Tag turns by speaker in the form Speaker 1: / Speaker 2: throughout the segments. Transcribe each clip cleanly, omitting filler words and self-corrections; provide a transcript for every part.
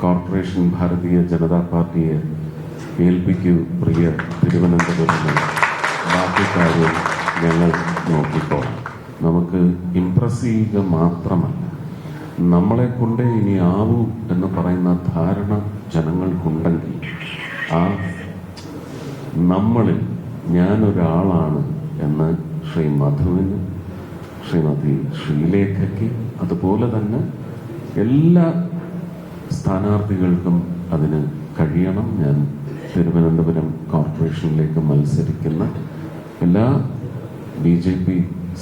Speaker 1: Corporation Bharatiya Janata പാർട്ടിയെ ഏൽപ്പിക്കൂ പ്രിയ തിരുവനന്തപുരം. ബാക്കി കാര്യം ഞങ്ങൾ നോക്കിക്കോളാം. നമുക്ക് ഇംപ്രസ് ചെയ്യുക മാത്രമല്ല, നമ്മളെ കൊണ്ടേ ഇനി ആവൂ എന്ന് പറയുന്ന ധാരണ ജനങ്ങൾക്കുണ്ടെങ്കിൽ ആ നമ്മളിൽ ഞാനൊരാളാണ് എന്ന് ശ്രീ മധുവിന്, ശ്രീമതി ശ്രീലേഖയ്ക്ക്, അതുപോലെ തന്നെ എല്ലാ സ്ഥാനാർത്ഥികൾക്കും അതിന് കഴിയണം. ഞാൻ തിരുവനന്തപുരം കോർപ്പറേഷനിലേക്ക് മത്സരിക്കുന്ന എല്ലാ BJP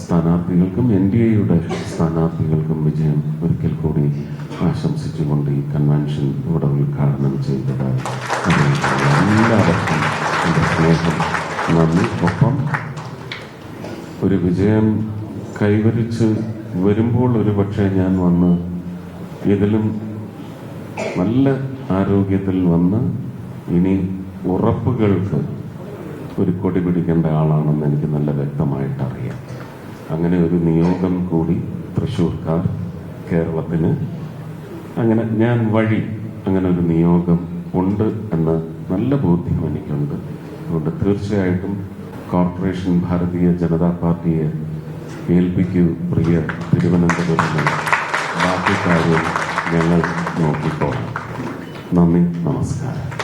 Speaker 1: സ്ഥാനാർത്ഥികൾക്കും NDAയുടെ സ്ഥാനാർത്ഥികൾക്കും വിജയം ഒരിക്കൽ കൂടി ആശംസിച്ചുകൊണ്ട് ഈ കൺവെൻഷൻ ഇവിടെ ഉദ്ഘാടനം ചെയ്തതായി എല്ലാവർക്കും എൻ്റെ സ്നേഹം, നന്ദി. ഒപ്പം ഒരു വിജയം കൈവരിച്ച് വരുമ്പോൾ ഒരുപക്ഷെ ഞാൻ വന്ന് ഇതിലും നല്ല ആരോഗ്യത്തിൽ വന്ന് ഇനി ഉറപ്പുകൾക്ക് ഒരു കൊടി പിടിക്കേണ്ട ആളാണെന്ന് എനിക്ക് നല്ല വ്യക്തമായിട്ട് അറിയാം. അങ്ങനെ ഒരു നിയോഗം കൂടി തൃശ്ശൂർക്കാർ കേരളത്തിന് അങ്ങനെ ഞാൻ വഴി അങ്ങനെ ഒരു നിയോഗം ഉണ്ട് എന്ന നല്ല ബോധ്യം എനിക്കുണ്ട്. അതുകൊണ്ട് തീർച്ചയായിട്ടും കോർപ്പറേഷൻ ഭാരതീയ ജനതാ പാർട്ടിയെ ഏൽപ്പിക്കൂ പ്രിയ തിരുവനന്തപുരം. ബാക്കി കാര്യം ഞങ്ങൾ നോക്കിക്കോളാം. നന്ദി, നമസ്കാരം.